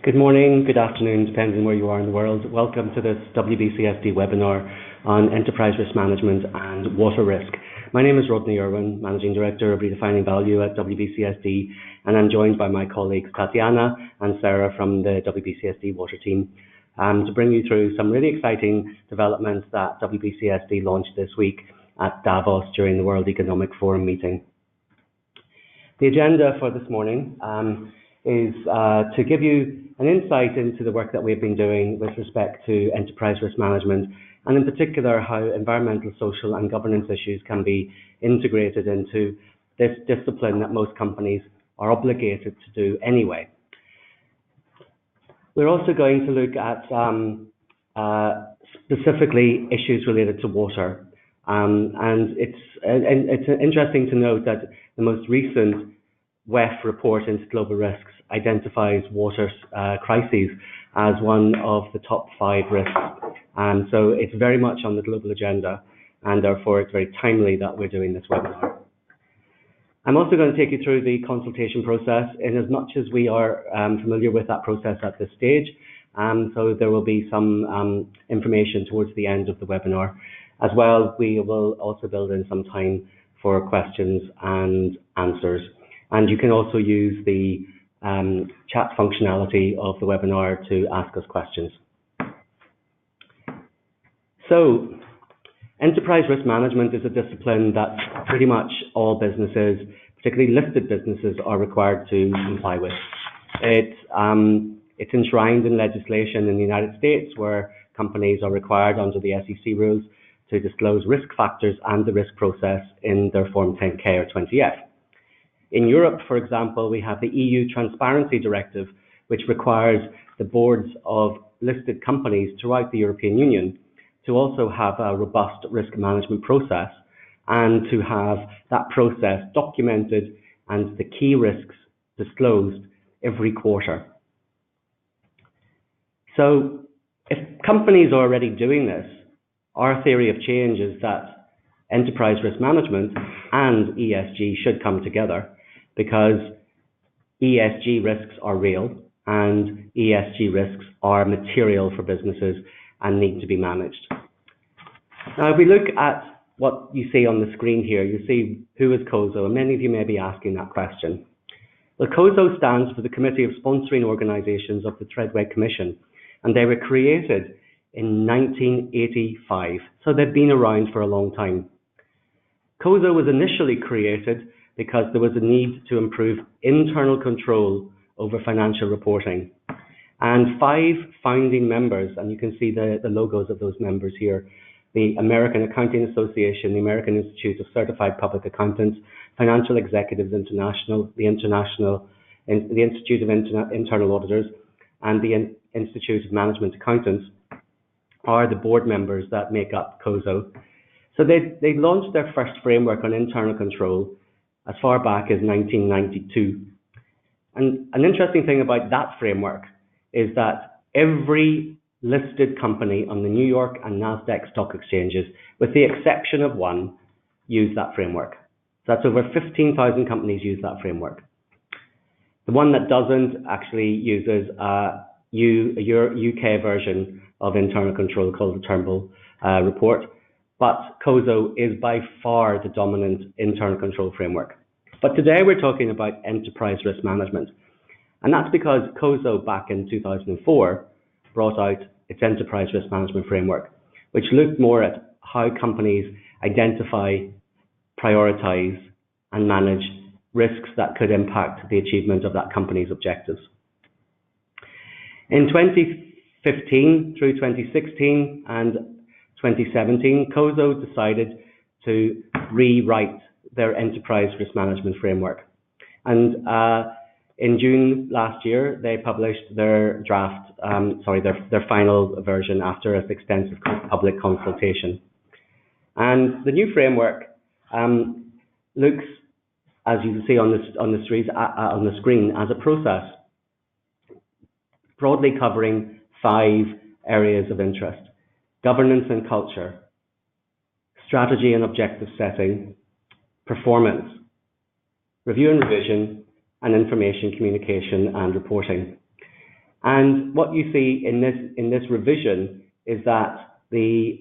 Good morning, good afternoon, depending on where you are in the world. Welcome to this WBCSD webinar on enterprise risk management and water risk. My name is Rodney Irwin, Managing Director of Redefining Value at WBCSD, and I'm joined by my colleagues Tatiana and Sarah from the WBCSD Water team to bring you through some really exciting developments that WBCSD launched this week at Davos during the World Economic Forum meeting. The agenda for this morning is to give you an insight into the work that we've been doing with respect to enterprise risk management, and in particular how environmental, social and governance issues can be integrated into this discipline that most companies are obligated to do anyway. We're also going to look at specifically issues related to water, and it's interesting to note that the most recent WEF report into global risks identifies water crises as one of the top 5 risks, and so it's very much on the global agenda, and therefore it's very timely that we're doing this webinar. I'm also going to take you through the consultation process in as much as we are familiar with that process at this stage, so there will be some information towards the end of the webinar. As well, we will also build in some time for questions and answers. And you can also use the chat functionality of the webinar to ask us questions. So, enterprise risk management is a discipline that pretty much all businesses, particularly listed businesses, are required to comply with. It's enshrined in legislation in the United States, where companies are required under the SEC rules to disclose risk factors and the risk process in their Form 10K or 20F. In Europe, for example, we have the EU Transparency Directive, which requires the boards of listed companies throughout the European Union to also have a robust risk management process and to have that process documented and the key risks disclosed every quarter. So if companies are already doing this, our theory of change is that enterprise risk management and ESG should come together, because ESG risks are real and ESG risks are material for businesses and need to be managed. Now, if we look at what you see on the screen here, you see who is COSO, and many of you may be asking that question. Well, COSO stands for the Committee of Sponsoring Organisations of the Treadway Commission, and they were created in 1985, so they've been around for a long time. COSO was initially created because there was a need to improve internal control over financial reporting. And 5 founding members, and you can see the logos of those members here: the American Accounting Association, the American Institute of Certified Public Accountants, Financial Executives International, the Institute of Internal Auditors, and the Institute of Management Accountants are the board members that make up COSO. So they launched their first framework on internal control as far back as 1992. And an interesting thing about that framework is that every listed company on the New York and NASDAQ stock exchanges, with the exception of one, use that framework. So that's over 15,000 companies use that framework. The one that doesn't actually uses a UK version of internal control called the Turnbull report. But COSO is by far the dominant internal control framework. But today we're talking about enterprise risk management. And that's because COSO back in 2004 brought out its enterprise risk management framework, which looked more at how companies identify, prioritize, and manage risks that could impact the achievement of that company's objectives. In 2015 through 2016 and 2017, COSO decided to rewrite their enterprise risk management framework. And in June last year, they published their their final version after an extensive public consultation. And the new framework looks, as you can see on the screen, as a process, broadly covering 5 areas of interest: governance and culture, strategy and objective setting, performance, review and revision, and information communication and reporting. And what you see in this revision is that the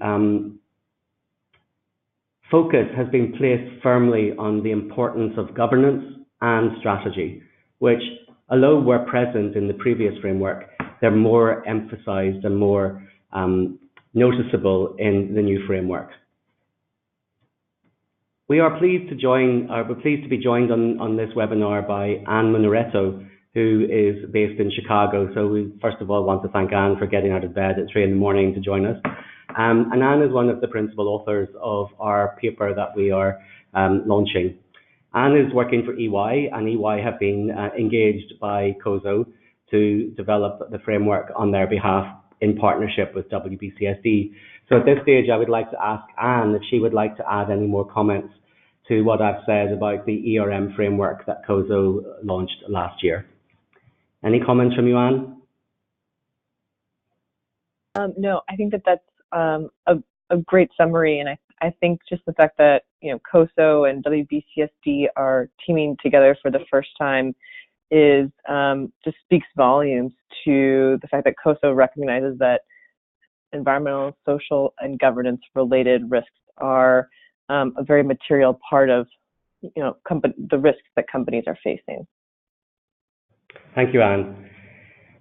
focus has been placed firmly on the importance of governance and strategy, which, although were present in the previous framework, they're more emphasized and more noticeable in the new framework. We're pleased to be joined on this webinar by Anne Minoretto, who is based in Chicago. So we first of all want to thank Anne for getting out of bed at 3 in the morning to join us. And Anne is one of the principal authors of our paper that we are launching. Anne is working for EY, and EY have been engaged by COSO to develop the framework on their behalf in partnership with WBCSD. So at this stage, I would like to ask Anne if she would like to add any more comments to what I've said about the ERM framework that COSO launched last year. Any comments from you, Anne? No, I think that's a great summary, and I think just the fact that COSO and WBCSD are teaming together for the first time is just speaks volumes to the fact that COSO recognizes that environmental, social, and governance-related risks are a very material part of the risks that companies are facing. Thank you, Anne.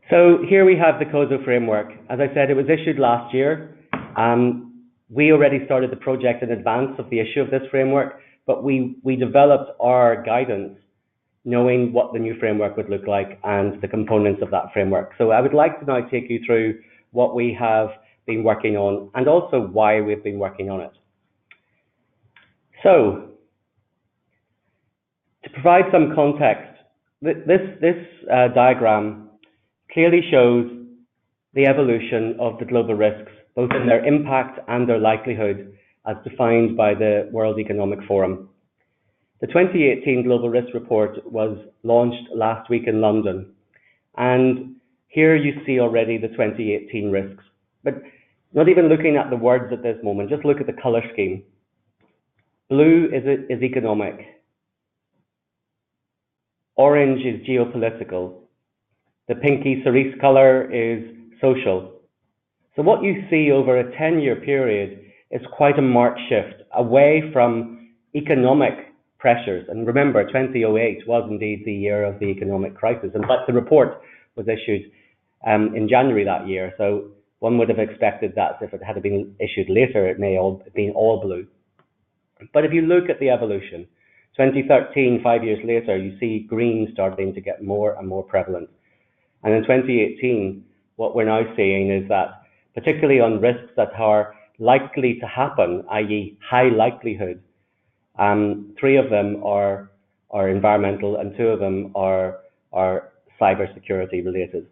So here we have the COSO framework. As I said, it was issued last year. We already started the project in advance of the issue of this framework, but we developed our guidance knowing what the new framework would look like and the components of that framework. So I would like to now take you through what we have been working on and also why we've been working on it. So, to provide some context, this diagram clearly shows the evolution of the global risks, both in their impact and their likelihood, as defined by the World Economic Forum. The 2018 Global Risk Report was launched last week in London, and here you see already the 2018 risks. But not even looking at the words at this moment, just look at the color scheme. Blue is economic. Orange is geopolitical. The pinky cerise color is social. So what you see over a 10-year period is quite a marked shift away from economic pressures. And remember, 2008 was indeed the year of the economic crisis. In fact, the report was issued in January that year. So one would have expected that if it had been issued later, it may have been all blue. But if you look at the evolution, 2013, 5 years later, you see green starting to get more and more prevalent. And in 2018, what we're now seeing is that, particularly on risks that are likely to happen, i.e. high likelihood, 3 of them are environmental and 2 of them are cybersecurity related.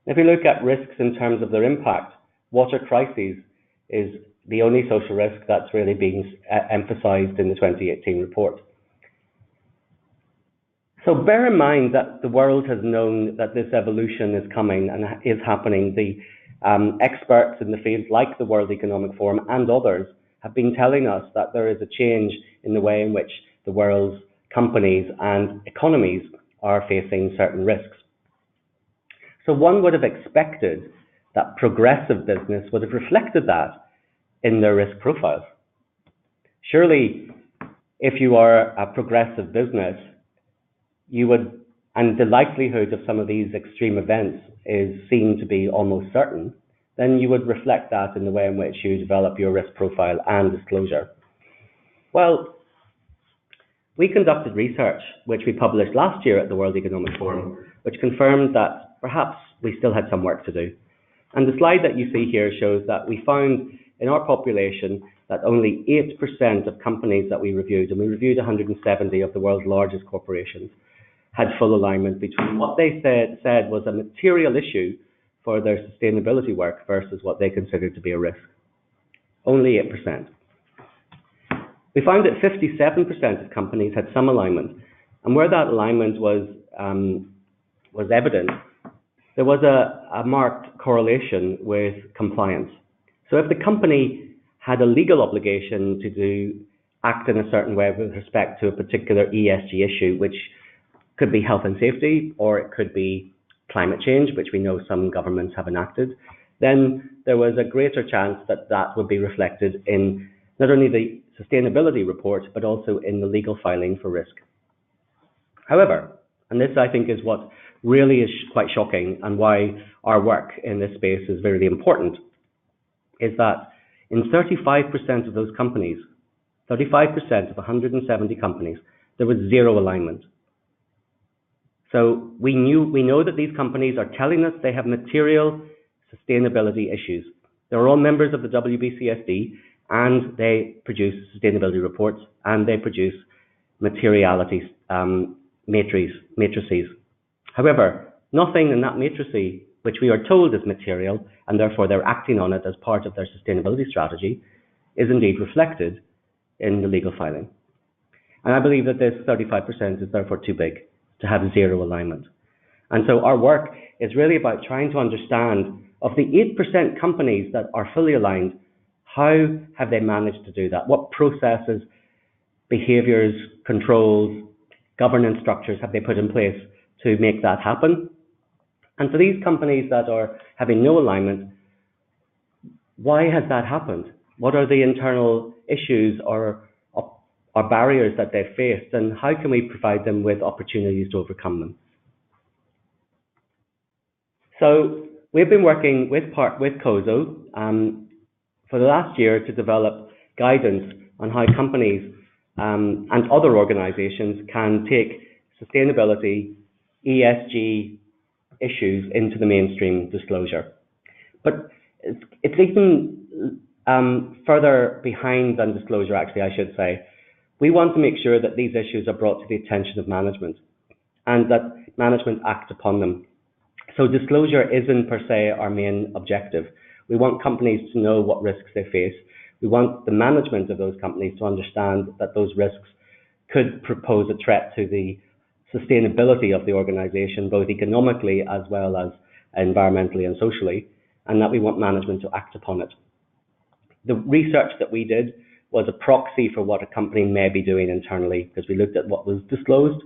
If you look at risks in terms of their impact, water crises is the only social risk that's really being emphasized in the 2018 report. So bear in mind that the world has known that this evolution is coming and is happening. The experts in the field, like the World Economic Forum and others, have been telling us that there is a change in the way in which the world's companies and economies are facing certain risks. So one would have expected that progressive business would have reflected that in their risk profiles. Surely, if you are a progressive business, you would, and the likelihood of some of these extreme events is seen to be almost certain, then you would reflect that in the way in which you develop your risk profile and disclosure. Well, we conducted research, which we published last year at the World Economic Forum, which confirmed that perhaps we still had some work to do. And the slide that you see here shows that we found in our population that only 8% of companies that we reviewed, and we reviewed 170 of the world's largest corporations, had full alignment between what they said was a material issue for their sustainability work versus what they considered to be a risk. Only 8%. We found that 57% of companies had some alignment, and where that alignment was evident, there was a marked correlation with compliance. So if the company had a legal obligation to act in a certain way with respect to a particular ESG issue, which could be health and safety, or it could be climate change, which we know some governments have enacted, then there was a greater chance that that would be reflected in not only the sustainability report, but also in the legal filing for risk. However, and this I think is what really is quite shocking and why our work in this space is very important, is that in 35% of those companies, 35% of 170 companies, there was zero alignment. So we know that these companies are telling us they have material sustainability issues. They're all members of the WBCSD, and they produce sustainability reports, and they produce materiality matrices. However, nothing in that matrice, which we are told is material, and therefore they're acting on it as part of their sustainability strategy, is indeed reflected in the legal filing. And I believe that this 35% is therefore too big to have zero alignment. And so our work is really about trying to understand, of the 8% companies that are fully aligned, how have they managed to do that? What processes, behaviors, controls, governance structures have they put in place to make that happen? And for these companies that are having no alignment, why has that happened? What are the internal issues or barriers that they've faced, and how can we provide them with opportunities to overcome them? So we've been working with COSO for the last year to develop guidance on how companies and other organizations can take sustainability, ESG issues into the mainstream disclosure. But it's even further behind than disclosure, actually, I should say. We want to make sure that these issues are brought to the attention of management and that management acts upon them. So disclosure isn't per se our main objective. We want companies to know what risks they face. We want the management of those companies to understand that those risks could pose a threat to the sustainability of the organization, both economically as well as environmentally and socially, and that we want management to act upon it. The research that we did was a proxy for what a company may be doing internally, because we looked at what was disclosed,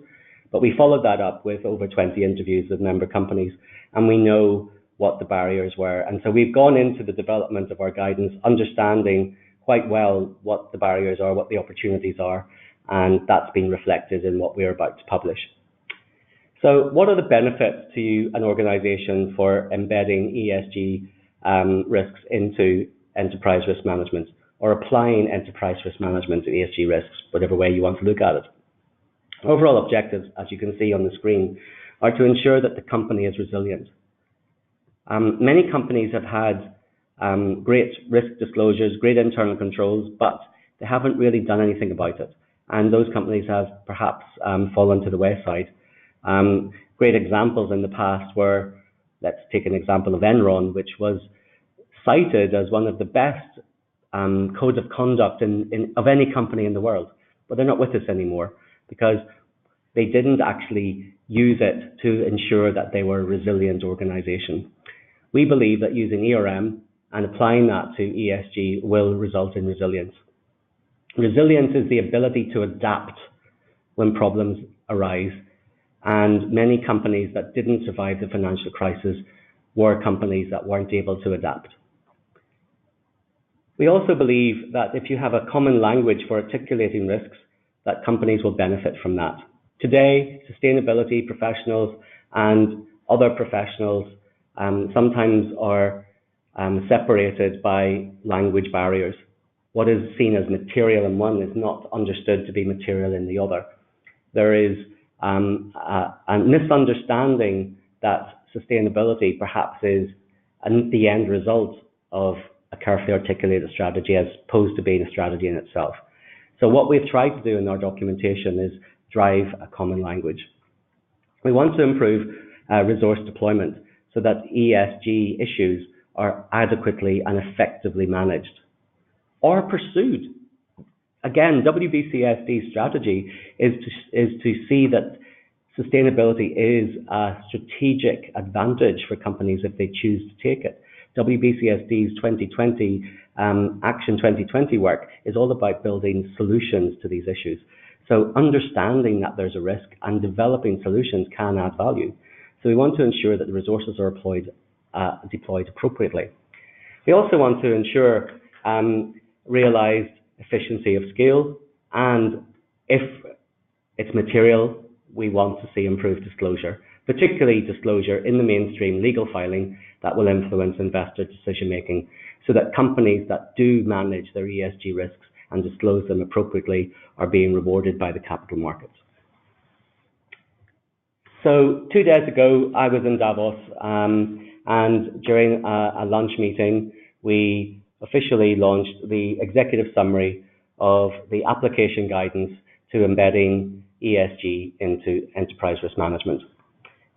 but we followed that up with over 20 interviews with member companies, and we know what the barriers were. And so we've gone into the development of our guidance, understanding quite well what the barriers are, what the opportunities are, and that's been reflected in what we're about to publish. So what are the benefits to an organization for embedding ESG risks into enterprise risk management, or applying enterprise risk management to ESG risks, whatever way you want to look at it? Overall objectives, as you can see on the screen, are to ensure that the company is resilient. Many companies have had great risk disclosures, great internal controls, but they haven't really done anything about it. And those companies have perhaps fallen to the wayside. Great examples in the past were, let's take an example of Enron, which was cited as one of the best codes of conduct of any company in the world, but they're not with us anymore because they didn't actually use it to ensure that they were a resilient organization. We believe that using ERM and applying that to ESG will result in resilience. Resilience is the ability to adapt when problems arise, and many companies that didn't survive the financial crisis were companies that weren't able to adapt. We also believe that if you have a common language for articulating risks, that companies will benefit from that. Today, sustainability professionals and other professionals sometimes are separated by language barriers. What is seen as material in one is not understood to be material in the other. There is a misunderstanding that sustainability perhaps is the end result of a carefully articulated strategy as opposed to being a strategy in itself. So what we've tried to do in our documentation is drive a common language. We want to improve resource deployment so that ESG issues are adequately and effectively managed or pursued. Again, WBCSD's strategy is to see that sustainability is a strategic advantage for companies if they choose to take it. WBCSD's 2020 Action 2020 work is all about building solutions to these issues. So understanding that there's a risk and developing solutions can add value. So we want to ensure that the resources are deployed appropriately. We also want to ensure realised efficiency of scale, and if it's material, we want to see improved disclosure, particularly disclosure in the mainstream legal filing that will influence investor decision making, so that companies that do manage their ESG risks and disclose them appropriately are being rewarded by the capital markets. So 2 days ago, I was in Davos, and during a lunch meeting, we officially launched the executive summary of the application guidance to embedding ESG into enterprise risk management.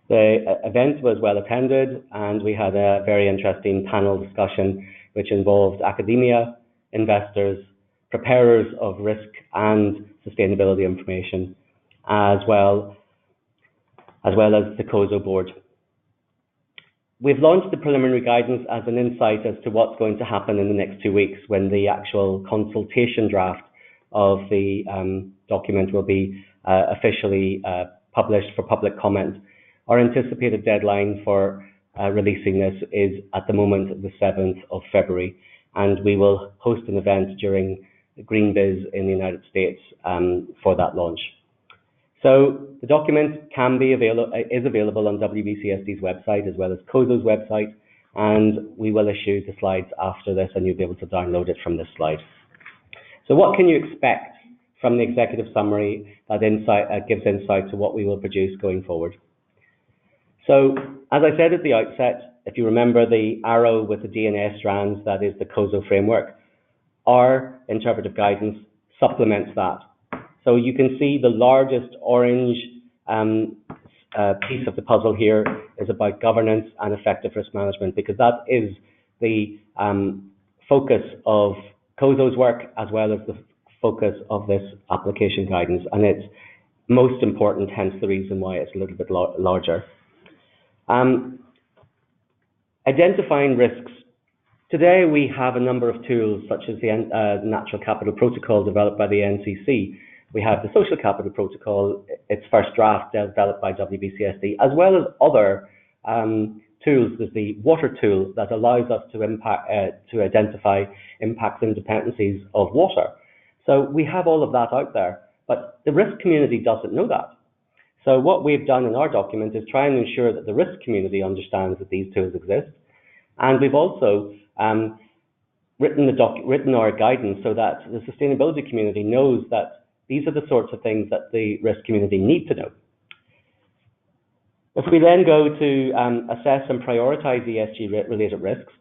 The event was well attended, and we had a very interesting panel discussion which involved academia, investors, preparers of risk and sustainability information, as well as the COSO board. We've launched the preliminary guidance as an insight as to what's going to happen in the next 2 weeks when the actual consultation draft of the document will be officially published for public comment. Our anticipated deadline for releasing this is at the moment the 7th of February, and we will host an event during GreenBiz in the United States for that launch. So the document is available on WBCSD's website as well as COSO's website, and we will issue the slides after this, and you'll be able to download it from this slide. So what can you expect from the executive summary that gives insight to what we will produce going forward? So, as I said at the outset, if you remember the arrow with the DNA strands, that is the COSO framework, our interpretive guidance supplements that. So you can see the largest orange piece of the puzzle here is about governance and effective risk management, because that is the focus of COSO's work as well as the focus of this application guidance, and it's most important, hence the reason why it's a little bit larger. Identifying risks. Today we have a number of tools such as the Natural Capital Protocol developed by the NCC. We have the Social Capital Protocol, its first draft developed by WBCSD, as well as other tools. There's the water tool that allows us to identify impacts and dependencies of water. So we have all of that out there, but the risk community doesn't know that. So what we've done in our document is try and ensure that the risk community understands that these tools exist. And we've also written our guidance so that the sustainability community knows that these are the sorts of things that the risk community need to know. If we then go to assess and prioritize ESG-related risks,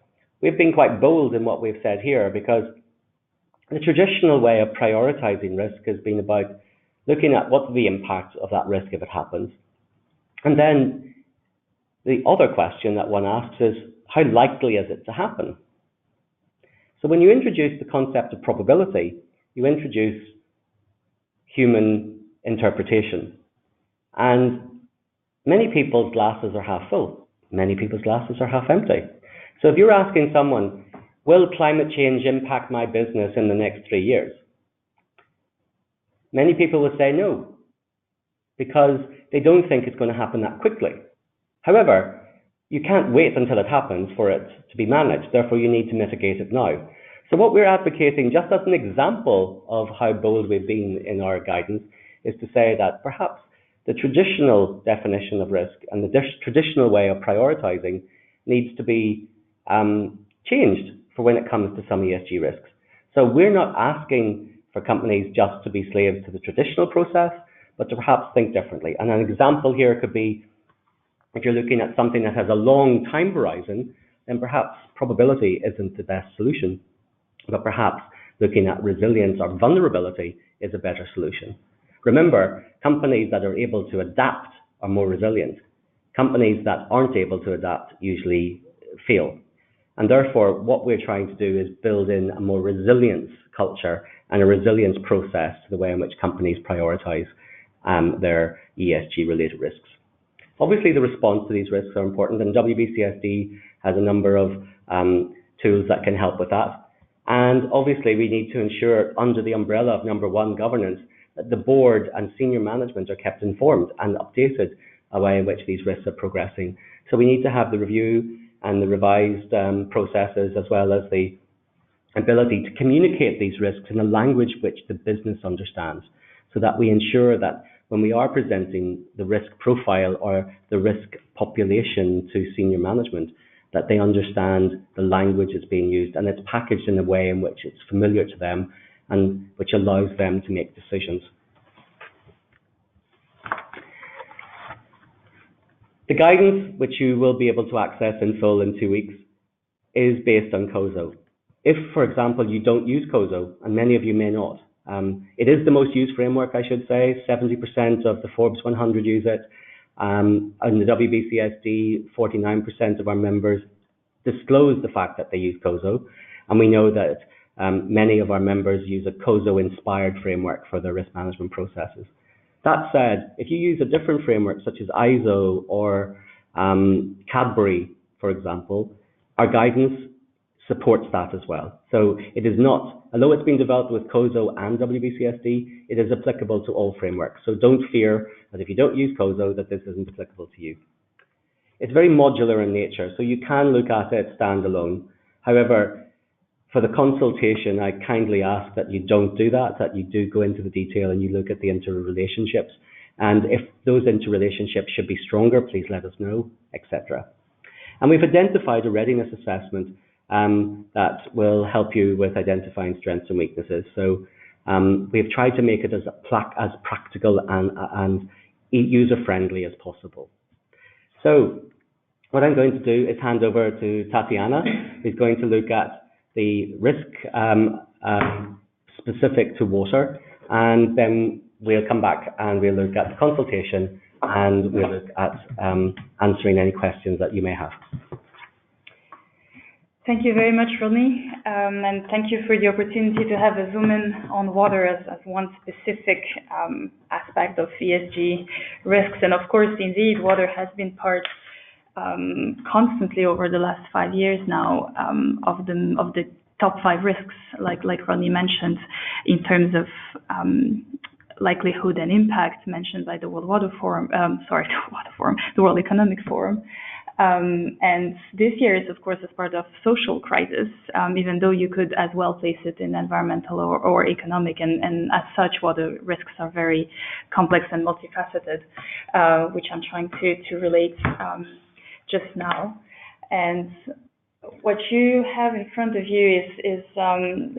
we've been quite bold in what we've said here, because the traditional way of prioritizing risk has been about looking at what's the impact of that risk if it happens. And then the other question that one asks is, how likely is it to happen? So when you introduce the concept of probability, you introduce human interpretation. And many people's glasses are half full. Many people's glasses are half empty. So if you're asking someone, will climate change impact my business in the next 3 years? Many people will say no, because they don't think it's going to happen that quickly. However, you can't wait until it happens for it to be managed. Therefore, you need to mitigate it now. So what we're advocating, just as an example of how bold we've been in our guidance, is to say that perhaps the traditional definition of risk and the traditional way of prioritizing needs to be changed for when it comes to some ESG risks. So we're not asking for companies just to be slaves to the traditional process, but to perhaps think differently. And an example here could be, if you're looking at something that has a long time horizon, then perhaps probability isn't the best solution, but perhaps looking at resilience or vulnerability is a better solution. Remember, companies that are able to adapt are more resilient. Companies that aren't able to adapt usually fail. And therefore, what we're trying to do is build in a more resilience culture and a resilience process to the way in which companies prioritize their ESG-related risks. Obviously, the response to these risks are important, and WBCSD has a number of tools that can help with that. And obviously, we need to ensure, under the umbrella of number one, governance, that the board and senior management are kept informed and updated way in which these risks are progressing. So we need to have the review and the revised processes, as well as the ability to communicate these risks in a language which the business understands, so that we ensure that when we are presenting the risk profile or the risk population to senior management, that they understand the language that's being used and it's packaged in a way in which it's familiar to them and which allows them to make decisions. The guidance, which you will be able to access in full in 2 weeks, is based on COSO. If, for example, you don't use COSO, and many of you may not, it is the most used framework, I should say. 70% of the Forbes 100 use it. And the WBCSD, 49% of our members disclose the fact that they use COSO. And we know that many of our members use a COSO-inspired framework for their risk management processes. That said, if you use a different framework such as ISO or Cadbury, for example, our guidance supports that as well. So it is not, although it's been developed with COSO and WBCSD, it is applicable to all frameworks. So don't fear that if you don't use COSO that this isn't applicable to you. It's very modular in nature, so you can look at it standalone. However, for the consultation, I kindly ask that you don't do that, that you do go into the detail and you look at the interrelationships. And if those interrelationships should be stronger, please let us know, etc. And we've identified a readiness assessment that will help you with identifying strengths and weaknesses. So we've tried to make it as practical and user-friendly as possible. So what I'm going to do is hand over to Tatiana, who's going to look at the risk specific to water, and then we'll come back and we'll look at the consultation and we'll look at answering any questions that you may have. Thank you very much, Rodney, and thank you for the opportunity to have a zoom in on water as one specific aspect of ESG risks. And of course, indeed, water has been part constantly over the last 5 years now of the top 5 risks, like Rodney mentioned, in terms of likelihood and impact mentioned by the World Economic Forum. And this year is, of course, as part of social crisis, even though you could as well place it in environmental or economic, and as such, water risks are very complex and multifaceted, which I'm trying to relate just now. And what you have in front of you is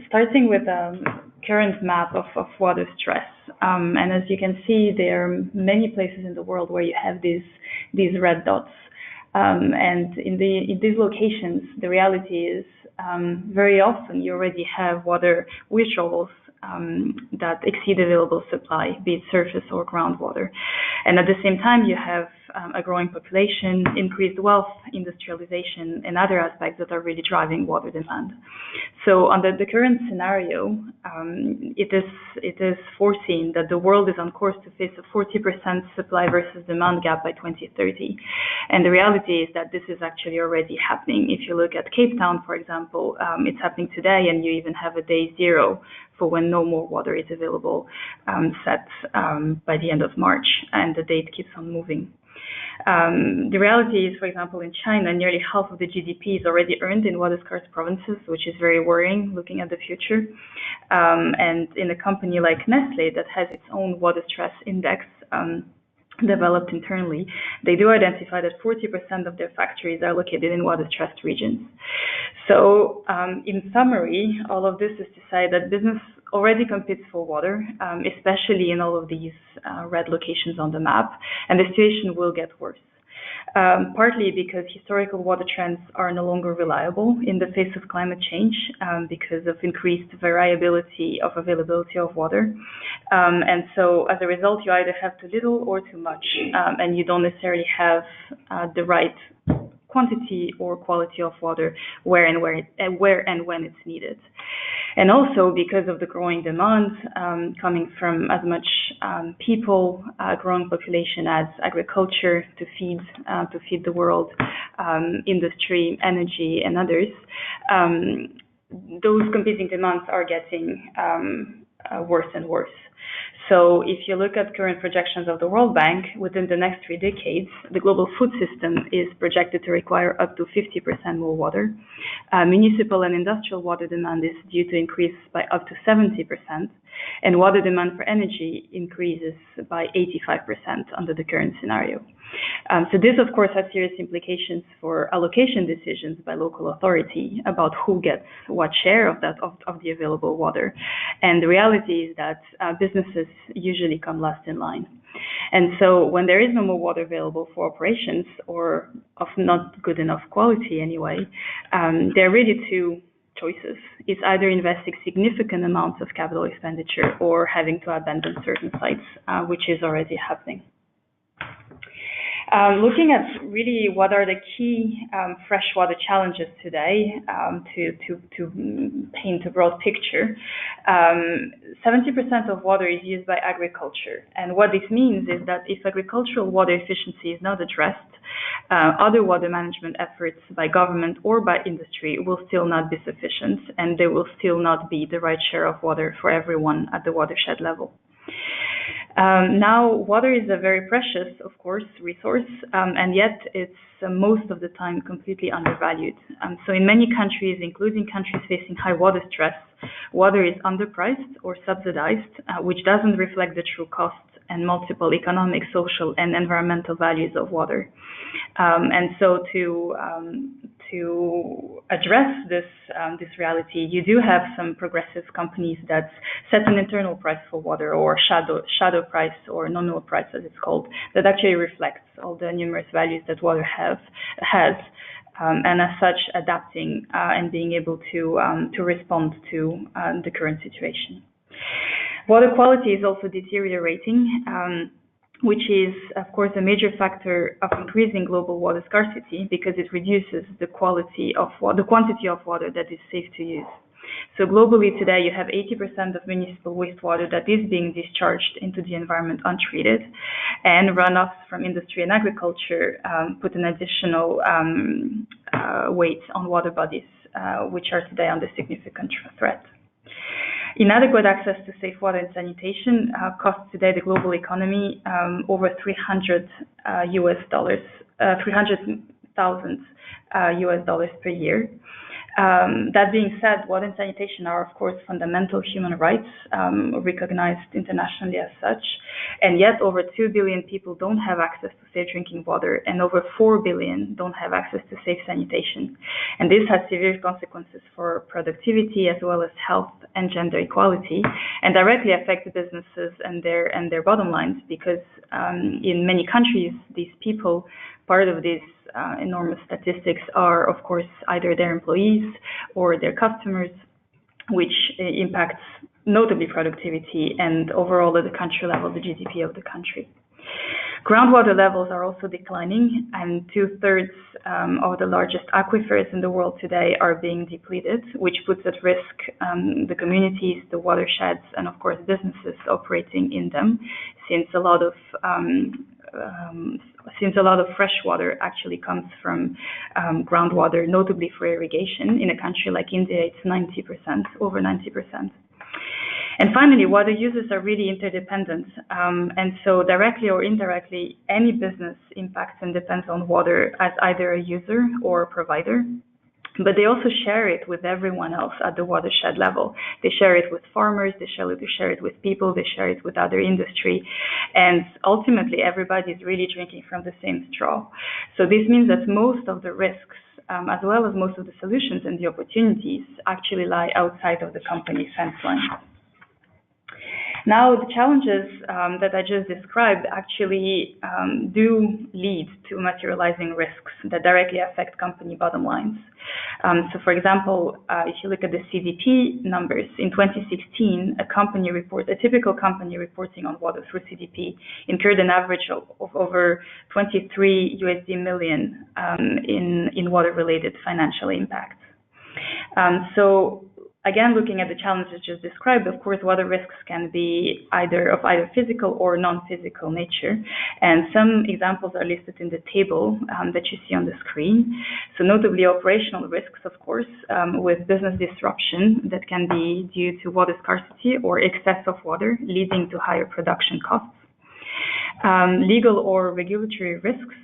starting with a current map of water stress. And as you can see, there are many places in the world where you have these red dots. And in these locations, the reality is very often you already have water withdrawals that exceed available supply, be it surface or groundwater. And at the same time, you have a growing population, increased wealth, industrialization, and other aspects that are really driving water demand. So under the current scenario, it is foreseen that the world is on course to face a 40% supply versus demand gap by 2030. And the reality is that this is actually already happening. If you look at Cape Town, for example, it's happening today, and you even have a day zero for when no more water is available set by the end of March, and the date keeps on moving. The reality is, for example, in China, nearly half of the GDP is already earned in water-scarce provinces, which is very worrying looking at the future. And in a company like Nestle that has its own water stress index developed internally, they do identify that 40% of their factories are located in water-stressed regions. So in summary, all of this is to say that business already competes for water, especially in all of these red locations on the map, and the situation will get worse. Partly because historical water trends are no longer reliable in the face of climate change because of increased variability of availability of water. And so as a result, you either have too little or too much, and you don't necessarily have the right quantity or quality of water where and when it's needed. And also because of the growing demand coming from as much people, growing population as agriculture to feed the world, industry, energy, and others, those competing demands are getting worse and worse. So if you look at current projections of the World Bank, within the next 3 decades, the global food system is projected to require up to 50% more water. Municipal and industrial water demand is due to increase by up to 70%, and water demand for energy increases by 85% under the current scenario. So this, of course, has serious implications for allocation decisions by local authority about who gets what share of the available water. And the reality is that businesses usually come last in line. And so when there is no more water available for operations, or of not good enough quality anyway, there are really 2 choices. It's either investing significant amounts of capital expenditure or having to abandon certain sites, which is already happening. Looking at really what are the key freshwater challenges today, to paint a broad picture, 70% of water is used by agriculture. And what this means is that if agricultural water efficiency is not addressed, other water management efforts by government or by industry will still not be sufficient, and there will still not be the right share of water for everyone at the watershed level. Now, water is a very precious, of course, resource, and yet it's most of the time completely undervalued. So in many countries, including countries facing high water stress, water is underpriced or subsidized, which doesn't reflect the true costs and multiple economic, social, and environmental values of water. And so to address this reality, you do have some progressive companies that set an internal price for water, or shadow price, or nominal price as it's called, that actually reflects all the numerous values that water has, and as such adapting and being able to respond to the current situation. Water quality is also deteriorating, which is, of course, a major factor of increasing global water scarcity, because it reduces the quantity of water that is safe to use. So globally today, you have 80% of municipal wastewater that is being discharged into the environment untreated, and runoffs from industry and agriculture put an additional weight on water bodies, which are today under significant threat. Inadequate access to safe water and sanitation costs today the global economy over $300,000 per year. That being said, water and sanitation are, of course, fundamental human rights, recognized internationally as such, and yet over 2 billion people don't have access to safe drinking water, and over 4 billion don't have access to safe sanitation. And this has severe consequences for productivity, as well as health and gender equality, and directly affect the businesses and their bottom lines, because in many countries, these people, part of these enormous statistics are, of course, either their employees or their customers, which impacts notably productivity and overall at the country level, the GDP of the country. Groundwater levels are also declining, and 2/3 of the largest aquifers in the world today are being depleted, which puts at risk the communities, the watersheds, and of course businesses operating in them, since a lot of fresh water actually comes from groundwater, notably for irrigation. In a country like India, it's 90%, over 90%. And finally, water users are really interdependent, and so directly or indirectly, any business impacts and depends on water as either a user or a provider. But they also share it with everyone else at the watershed level. They share it with farmers, they share it with people, they share it with other industry, and ultimately everybody is really drinking from the same straw. So this means that most of the risks, as well as most of the solutions and the opportunities, actually lie outside of the company's fence line. Now, the challenges that I just described actually do lead to materializing risks that directly affect company bottom lines. So, for example, if you look at the CDP numbers, in 2016, a typical company reporting on water through CDP incurred an average of over $23 million in water-related financial impacts. So, again, looking at the challenges just described, of course, water risks can be either physical or non-physical nature. And some examples are listed in the table that you see on the screen. So notably operational risks, of course, with business disruption that can be due to water scarcity or excess of water, leading to higher production costs. Legal or regulatory risks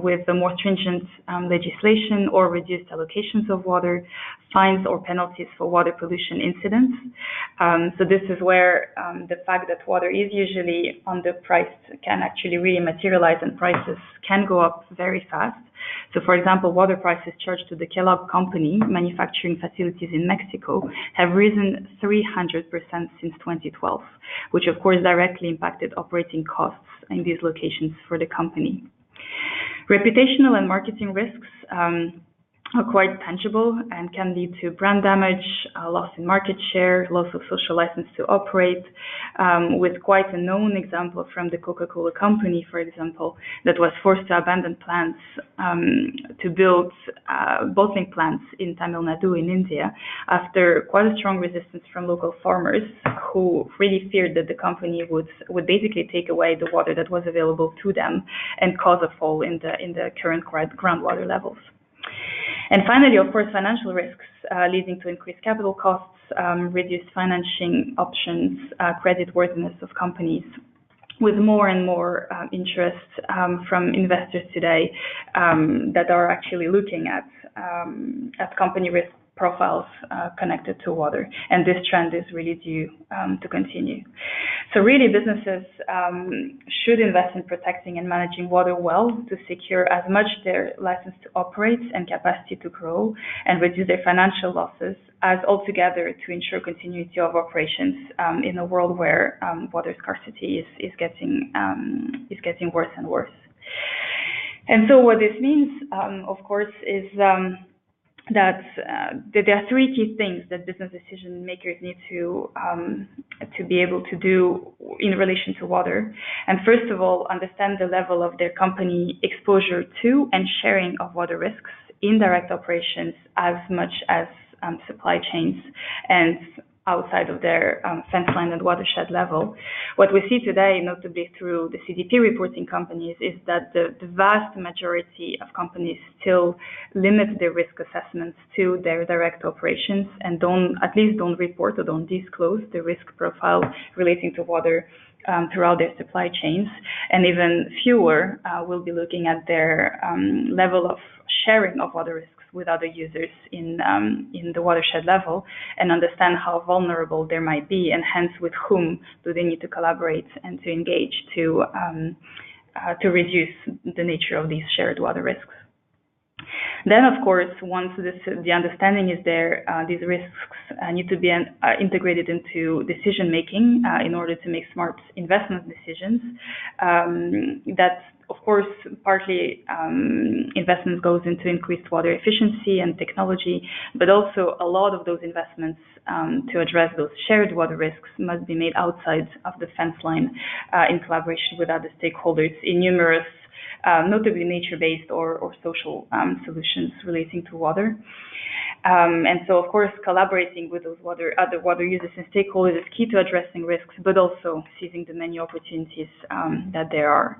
with the more stringent legislation or reduced allocations of water, fines or penalties for water pollution incidents. So this is where the fact that water is usually underpriced can actually really materialize, and prices can go up very fast. So for example, water prices charged to the Kellogg Company manufacturing facilities in Mexico have risen 300% since 2012, which of course directly impacted operating costs in these locations for the company. Reputational and marketing risks are quite tangible and can lead to brand damage, loss in market share, loss of social license to operate, with quite a known example from the Coca-Cola Company, for example, that was forced to abandon plans to build bottling plants in Tamil Nadu in India after quite a strong resistance from local farmers who really feared that the company would basically take away the water that was available to them and cause a fall in the current groundwater levels. And finally, of course, financial risks leading to increased capital costs, reduced financing options, creditworthiness of companies, with more and more interest from investors today that are actually looking at company risk profiles connected to water. And this trend is really due to continue. So really businesses should invest in protecting and managing water well to secure as much their license to operate and capacity to grow and reduce their financial losses as altogether to ensure continuity of operations in a world where water scarcity is getting worse and worse. And so what this means, of course, is that there are three key things that business decision makers need to be able to do in relation to water. And first of all, understand the level of their company exposure to and sharing of water risks in direct operations as much as supply chains and outside of their fence line and watershed level. What we see today, notably through the CDP reporting companies, is that the vast majority of companies still limit their risk assessments to their direct operations and don't report or don't disclose the risk profile relating to water throughout their supply chains. And even fewer will be looking at their level of sharing of water risks with other users in the watershed level and understand how vulnerable there might be and hence with whom do they need to collaborate and to engage to reduce the nature of these shared water risks. Then, of course, once the understanding is there, these risks need to be integrated into decision making in order to make smart investment decisions. That, of course, partly investment goes into increased water efficiency and technology, but also a lot of those investments to address those shared water risks must be made outside of the fence line in collaboration with other stakeholders in numerous notably nature-based or social solutions relating to water. And so, of course, collaborating with those other water users and stakeholders is key to addressing risks, but also seizing the many opportunities that there are.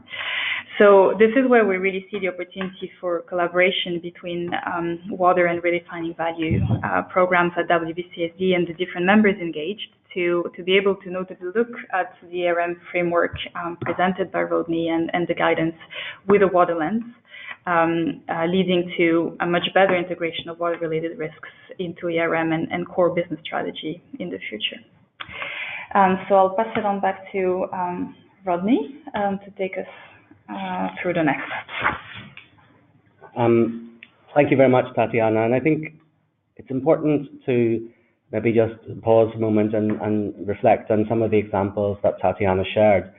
So this is where we really see the opportunity for collaboration between water and redefining value programs at WBCSD and the different members engaged to be able to notably look at the ERM framework presented by Rodney and the guidance with a water lens, leading to a much better integration of water-related risks into ERM and core business strategy in the future. So I'll pass it on back to Rodney to take us through the next steps. Thank you very much, Tatiana. And I think it's important to maybe just pause a moment and reflect on some of the examples that Tatiana shared.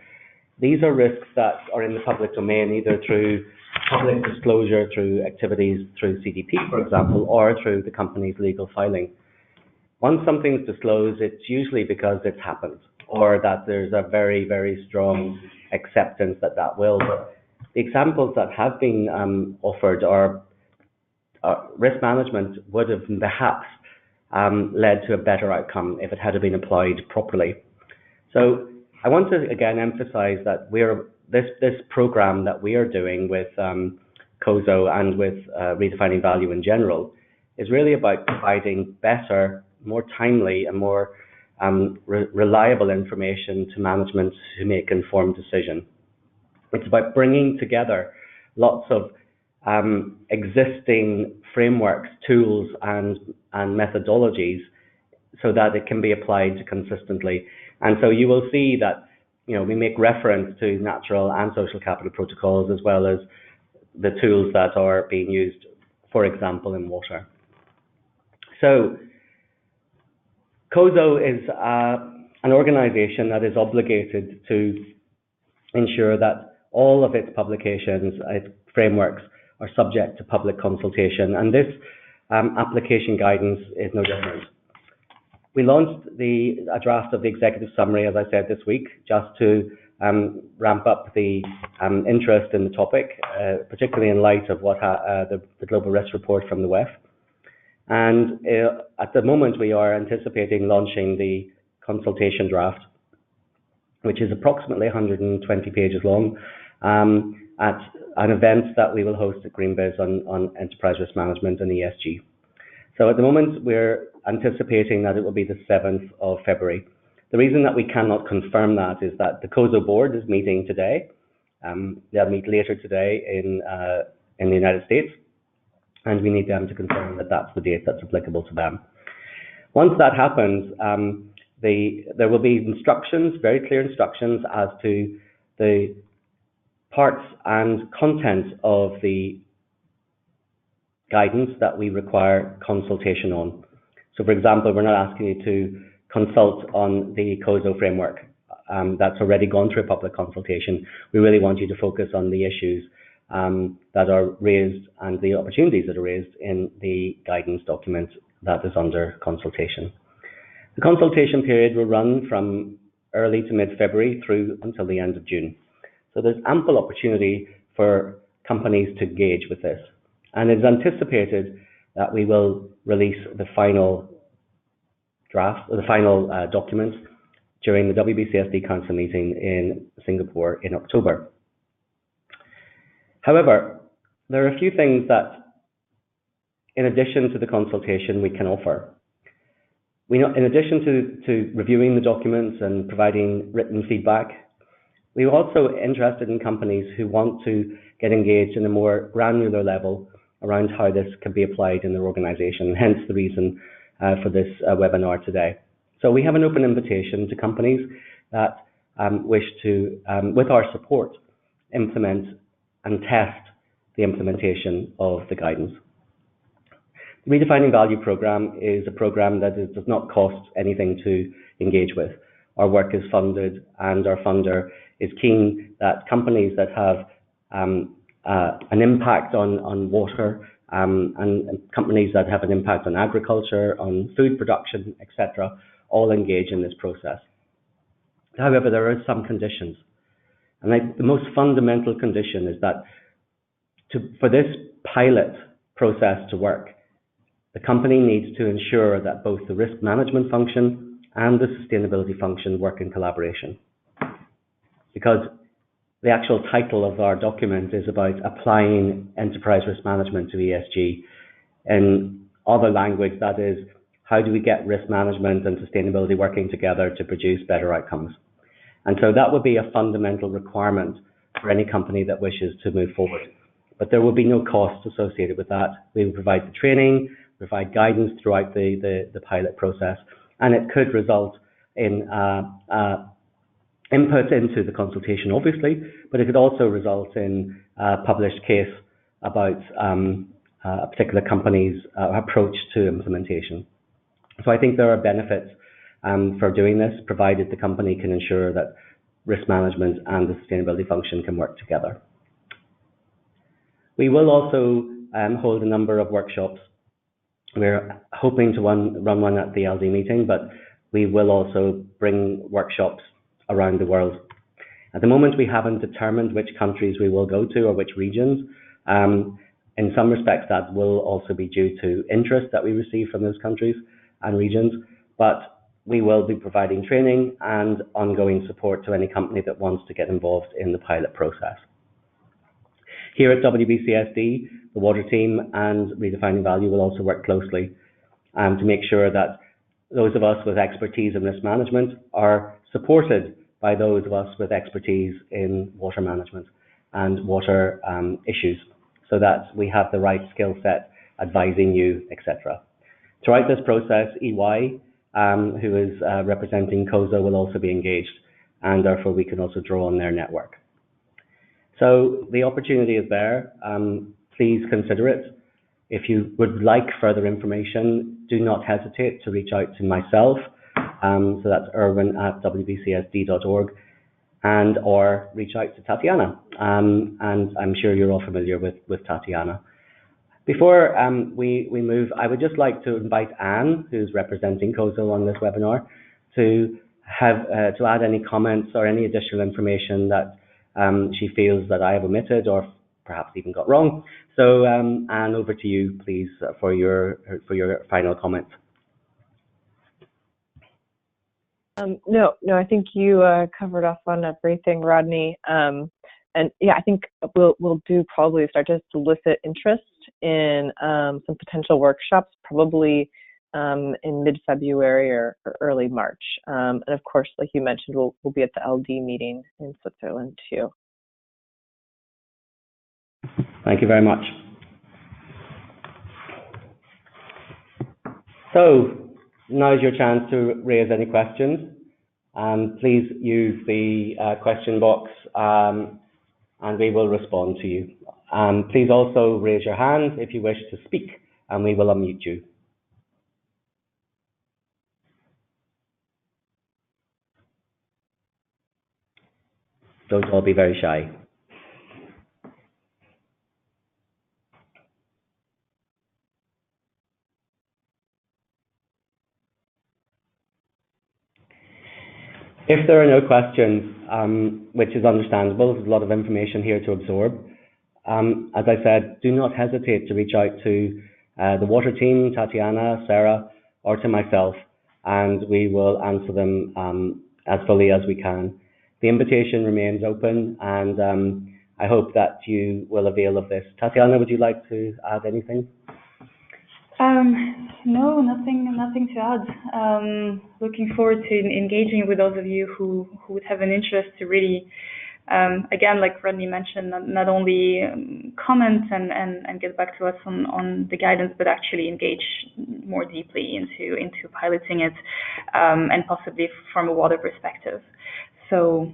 These are risks that are in the public domain, either through public disclosure, through activities through CDP, for example, or through the company's legal filing. Once something's disclosed, it's usually because it's happened, or that there's a very, very strong acceptance that will. But the examples that have been offered are risk management would have perhaps led to a better outcome if it had been applied properly. So I want to again emphasize that this program that we are doing with COSO and with Redefining Value in general is really about providing better, more timely and more reliable information to management to make informed decisions. It's about bringing together lots of existing frameworks, tools and methodologies so that it can be applied consistently. And so you will see that we make reference to natural and social capital protocols as well as the tools that are being used, for example, in water. So COSO is an organization that is obligated to ensure that all of its publications, its frameworks, are subject to public consultation, and this application guidance is no different. We launched a draft of the executive summary, as I said, this week, just to ramp up the interest in the topic, particularly in light of what the Global Risk Report from the WEF. And at the moment, we are anticipating launching the consultation draft, which is approximately 120 pages long, at an event that we will host at GreenBiz on enterprise risk management and ESG. So at the moment, we're anticipating that it will be the 7th of February. The reason that we cannot confirm that is that the COSO board is meeting today. They'll meet later today in the United States, and we need them to confirm that that's the date that's applicable to them. Once that happens, there will be instructions, very clear instructions as to the parts and content of the guidance that we require consultation on. So, for example, we're not asking you to consult on the COSO framework that's already gone through a public consultation. We really want you to focus on the issues that are raised and the opportunities that are raised in the guidance document that is under consultation. The consultation period will run from early to mid-February through until the end of June. So there's ample opportunity for companies to engage with this. And it's anticipated that we will release the final draft, or the final document during the WBCSD Council meeting in Singapore in October. However, there are a few things that, in addition to the consultation, we can offer. In addition to reviewing the documents and providing written feedback, we're also interested in companies who want to get engaged in a more granular level around how this can be applied in their organization, hence the reason for this webinar today. So we have an open invitation to companies that wish to, with our support, implement and test the implementation of the guidance. The Redefining Value program is a program that does not cost anything to engage with. Our work is funded, and our funder is keen that companies that have an impact on water and companies that have an impact on agriculture, on food production, etc., all engage in this process. However, there are some conditions. And the most fundamental condition is that for this pilot process to work, the company needs to ensure that both the risk management function and the sustainability function work in collaboration. Because the actual title of our document is about applying enterprise risk management to ESG. In other language, that is, how do we get risk management and sustainability working together to produce better outcomes? And so that would be a fundamental requirement for any company that wishes to move forward. But there will be no cost associated with that. We will provide the training, provide guidance throughout the pilot process, and it could result in input into the consultation, obviously, but it could also result in a published case about a particular company's approach to implementation. So I think there are benefits for doing this, provided the company can ensure that risk management and the sustainability function can work together. We will also hold a number of workshops. We're hoping to run one at the LD meeting, but we will also bring workshops around the world. At the moment, we haven't determined which countries we will go to or which regions. In some respects, that will also be due to interest that we receive from those countries. and regions, but we will be providing training and ongoing support to any company that wants to get involved in the pilot process. Here at WBCSD, the water team and Redefining Value will also work closely to make sure that those of us with expertise in risk management are supported by those of us with expertise in water management and water issues, so that we have the right skill set advising you, etc. Throughout this process, EY, who is representing COSO, will also be engaged, and therefore we can also draw on their network. So the opportunity is there. Please consider it. If you would like further information, do not hesitate to reach out to myself. So that's erwin@wbcsd.org, and or reach out to Tatiana. And I'm sure you're all familiar with Tatiana. Before we move, I would just like to invite Anne, who's representing COSO on this webinar, to add any comments or any additional information that she feels that I have omitted or perhaps even got wrong. So Anne, over to you, please, for your final comments. No, I think you covered off on everything, Rodney. And yeah, I think we'll do probably start to solicit interest in some potential workshops, probably in mid-February or early March. And of course, like you mentioned, we'll be at the LD meeting in Switzerland too. Thank you very much. So now is your chance to raise any questions. Please use the question box and we will respond to you. Please also raise your hand if you wish to speak, and we will unmute you. Don't all be very shy. If there are no questions, which is understandable, there's a lot of information here to absorb. As I said, do not hesitate to reach out to the water team, Tatiana, Sarah, or to myself, and we will answer them as fully as we can. The invitation remains open, and I hope that you will avail of this. Tatiana, would you like to add anything? No, nothing to add. Looking forward to engaging with those of you who would have an interest to really, again, like Rodney mentioned, not only comment and get back to us on the guidance, but actually engage more deeply into piloting it, and possibly from a water perspective. So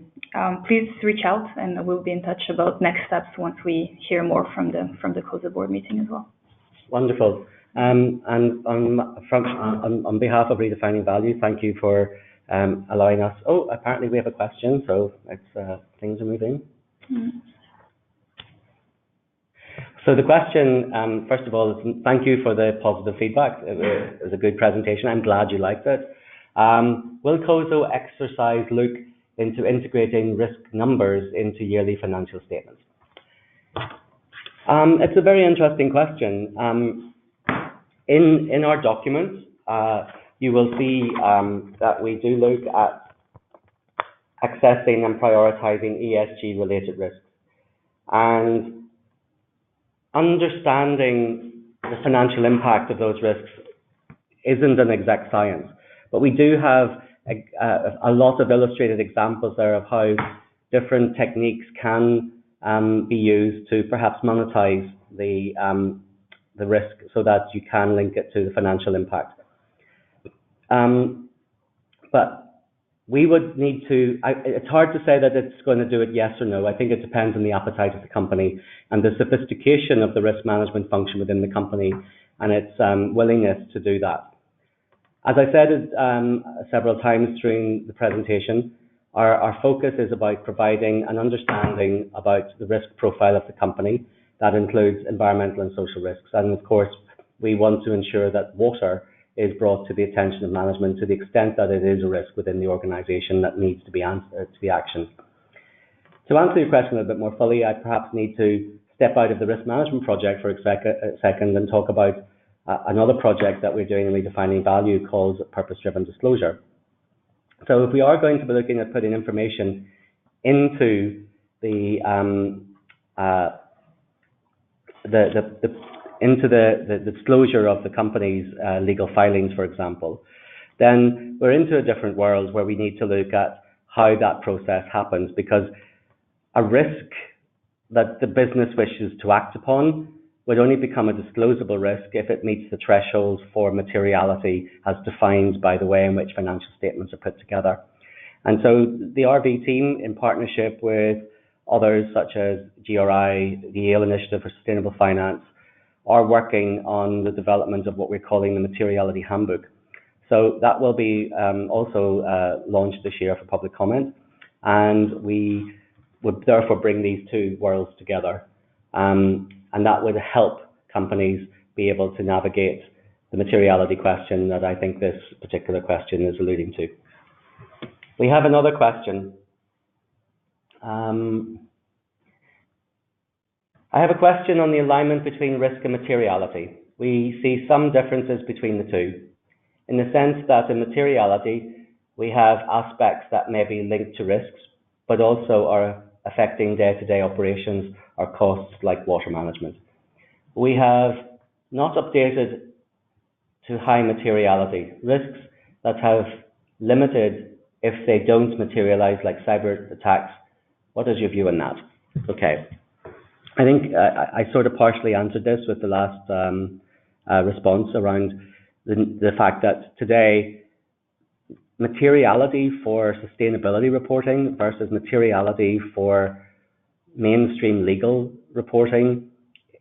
please reach out, and we'll be in touch about next steps once we hear more from the COSO board meeting as well. Wonderful. And on behalf of Redefining Value, thank you for allowing us. Oh, apparently we have a question, so things are moving. So the question, first of all, is thank you for the positive feedback. It was a good presentation. I'm glad you liked it. Will COSO exercise look into integrating risk numbers into yearly financial statements? It's a very interesting question. In our documents, you will see that we do look at accessing and prioritizing ESG-related risks. And understanding the financial impact of those risks isn't an exact science, but we do have a lot of illustrated examples there of how different techniques can be used to perhaps monetize the risk so that you can link it to the financial impact. But we would need to, it's hard to say that it's going to do it yes or no. I think it depends on the appetite of the company and the sophistication of the risk management function within the company and its willingness to do that. As I said several times during the presentation, our focus is about providing an understanding about the risk profile of the company. That includes environmental and social risks. And of course, we want to ensure that water is brought to the attention of management to the extent that it is a risk within the organization that needs to be actioned. To answer your question a bit more fully, I perhaps need to step out of the risk management project for a second and talk about another project that we're doing in Redefining Value called Purpose-Driven Disclosure. So if we are going to be looking at putting information into the disclosure of the company's legal filings, for example, then we're into a different world where we need to look at how that process happens, because a risk that the business wishes to act upon would only become a disclosable risk if it meets the threshold for materiality as defined by the way in which financial statements are put together. And so the RV team, in partnership with others such as GRI, the Yale Initiative for Sustainable Finance, are working on the development of what we're calling the Materiality Handbook. So that will be also launched this year for public comment, and we would therefore bring these two worlds together. And that would help companies be able to navigate the materiality question that I think this particular question is alluding to. We have another question. I have a question on the alignment between risk and materiality. We see some differences between the two, in the sense that in materiality, we have aspects that may be linked to risks, but also are affecting day-to-day operations or costs like water management. We have not updated to high materiality risks that have limited if they don't materialize, like cyber attacks. What is your view on that? Okay. I think I sort of partially answered this with the last response around the fact that today materiality for sustainability reporting versus materiality for mainstream legal reporting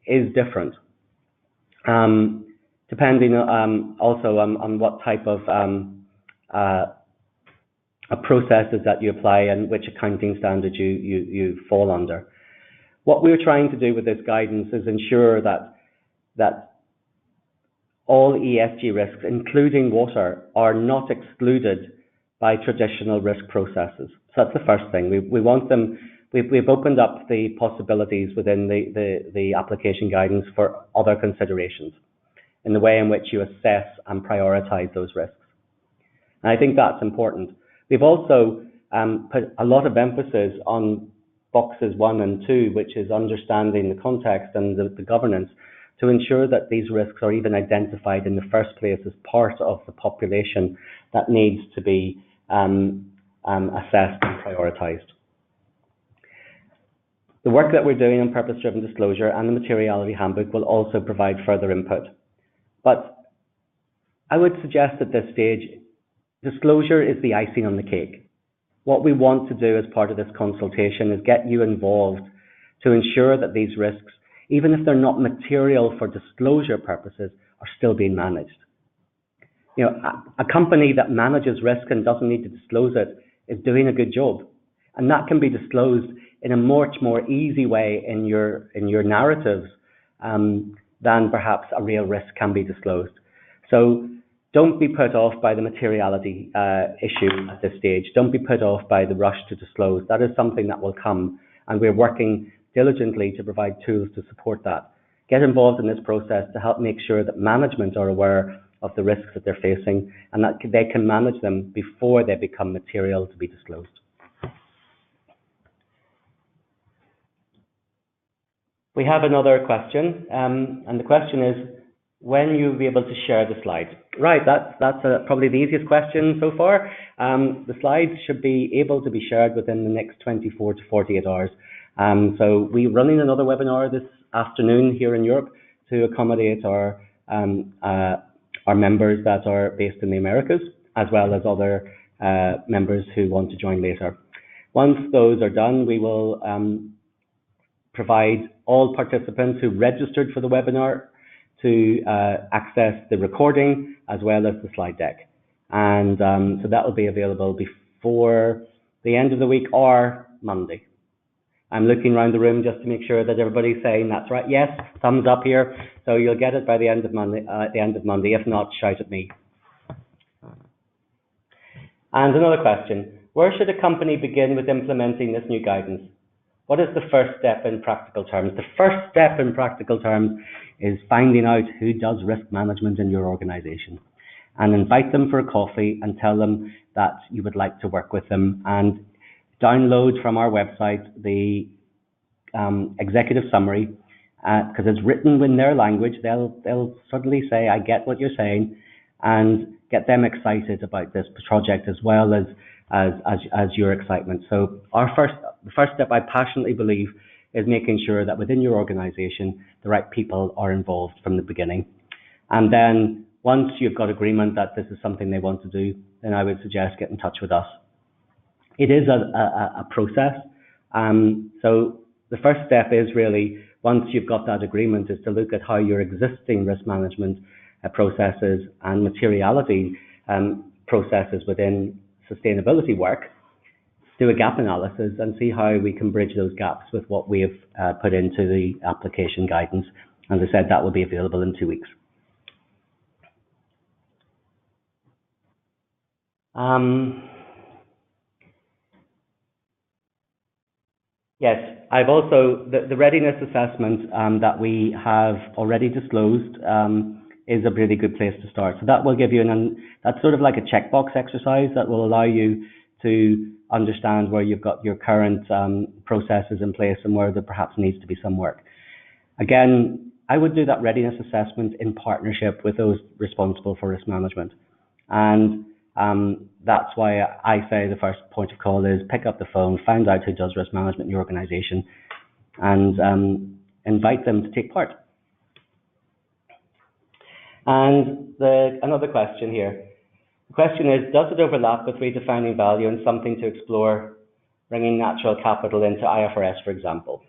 is different, depending also on what type of processes that you apply and which accounting standards you fall under. What we're trying to do with this guidance is ensure that all ESG risks, including water, are not excluded by traditional risk processes. So that's the first thing. We want them. We've opened up the possibilities within the application guidance for other considerations in the way in which you assess and prioritize those risks. And I think that's important. We've also put a lot of emphasis on boxes 1 and 2, which is understanding the context and the governance, to ensure that these risks are even identified in the first place as part of the population that needs to be assessed and prioritized. The work that we're doing on purpose-driven disclosure and the Materiality Handbook will also provide further input. But I would suggest at this stage, disclosure is the icing on the cake. What we want to do as part of this consultation is get you involved to ensure that these risks, even if they're not material for disclosure purposes, are still being managed. You know, a company that manages risk and doesn't need to disclose it is doing a good job. And that can be disclosed in a much more easy way in your narratives than perhaps a real risk can be disclosed. So don't be put off by the materiality issue at this stage. Don't be put off by the rush to disclose. That is something that will come, and we're working diligently to provide tools to support that. Get involved in this process to help make sure that management are aware of the risks that they're facing and that they can manage them before they become material to be disclosed. We have another question, and the question is, when you'll be able to share the slides? Right, that's probably the easiest question so far. The slides should be able to be shared within the next 24 to 48 hours. So we're running another webinar this afternoon here in Europe to accommodate our members that are based in the Americas, as well as other members who want to join later. Once those are done, we will provide all participants who registered for the webinar to access the recording as well as the slide deck. And so that will be available before the end of the week or Monday. I'm looking around the room just to make sure that everybody's saying that's right. Yes, thumbs up here. So you'll get it by the end of Monday. If not, shout at me. And another question: where should a company begin with implementing this new guidance? what is the first step in practical terms? The first step in practical terms is finding out who does risk management in your organization, and invite them for a coffee and tell them that you would like to work with them, and download from our website the executive summary, because it's written in their language. They'll suddenly say, I get what you're saying, and get them excited about this project as well as your excitement. So the first step, I passionately believe, is making sure that within your organization the right people are involved from the beginning. And then once you've got agreement that this is something they want to do, then I would suggest get in touch with us. It is a process. So the first step is really, once you've got that agreement, is to look at how your existing risk management processes and materiality processes within sustainability work, do a gap analysis and see how we can bridge those gaps with what we have put into the application guidance. As I said, that will be available in 2 weeks. Yes, I've also, the readiness assessment that we have already disclosed is a really good place to start. So that will give you that's sort of like a checkbox exercise that will allow you to understand where you've got your current processes in place and where there perhaps needs to be some work. Again, I would do that readiness assessment in partnership with those responsible for risk management. And that's why I say the first point of call is pick up the phone, find out who does risk management in your organization, and invite them to take part. And another question here. The question is, does it overlap with redefining value and something to explore bringing natural capital into IFRS, for example?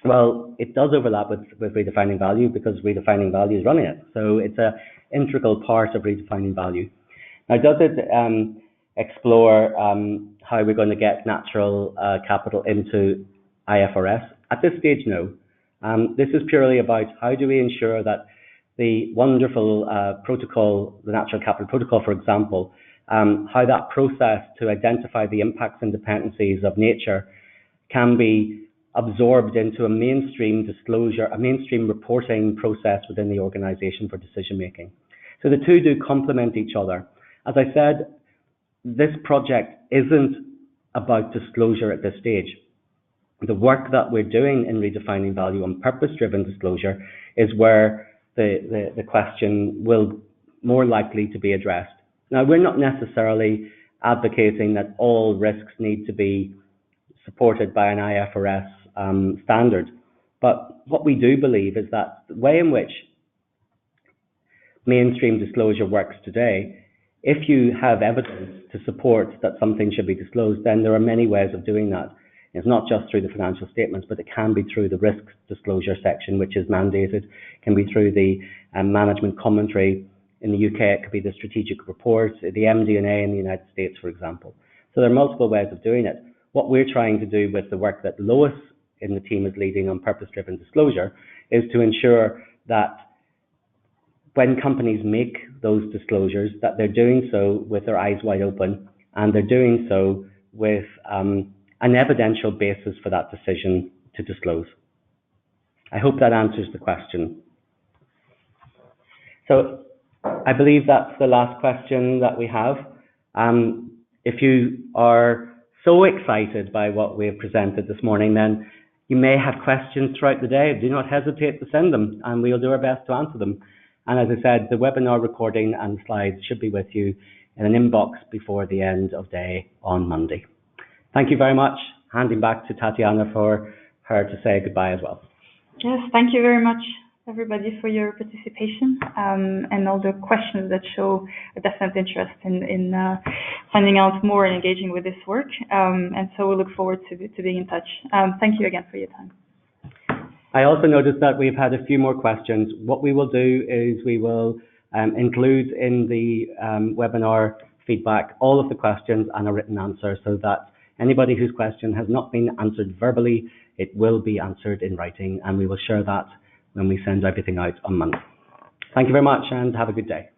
Well, it does overlap with redefining value because redefining value is running it. So it's an integral part of redefining value. Now, does it explore how we're going to get natural capital into IFRS? At this stage, no. This is purely about how do we ensure that the wonderful protocol, the natural capital protocol, for example, how that process to identify the impacts and dependencies of nature can be absorbed into a mainstream disclosure, a mainstream reporting process within the organization for decision making. So the two do complement each other. As I said, this project isn't about disclosure at this stage. The work that we're doing in redefining value on purpose-driven disclosure is where the question will more likely to be addressed. Now, we're not necessarily advocating that all risks need to be supported by an IFRS standard, but what we do believe is that the way in which mainstream disclosure works today, if you have evidence to support that something should be disclosed, then there are many ways of doing that. It's not just through the financial statements, but it can be through the risk disclosure section, which is mandated. It can be through the management commentary. In the UK, it could be the strategic report, the MD&A in the United States, for example. So there are multiple ways of doing it. What we're trying to do with the work that Lois in the team is leading on purpose-driven disclosure is to ensure that when companies make those disclosures, that they're doing so with their eyes wide open, and they're doing so with an evidential basis for that decision to disclose. I hope that answers the question. So I believe that's the last question that we have. If you are so excited by what we have presented this morning, then you may have questions throughout the day. Do not hesitate to send them, and we'll do our best to answer them. And as I said, the webinar recording and slides should be with you in an inbox before the end of day on Monday. Thank you very much. Handing back to Tatiana for her to say goodbye as well. Yes, thank you very much, everybody, for your participation and all the questions that show a definite interest in finding out more and engaging with this work. And so we look forward to being in touch. Thank you again for your time. I also noticed that we've had a few more questions. What we will do is we will include in the webinar feedback all of the questions and a written answer, so that anybody whose question has not been answered verbally, it will be answered in writing, and we will share that when we send everything out on Monday. Thank you very much and have a good day.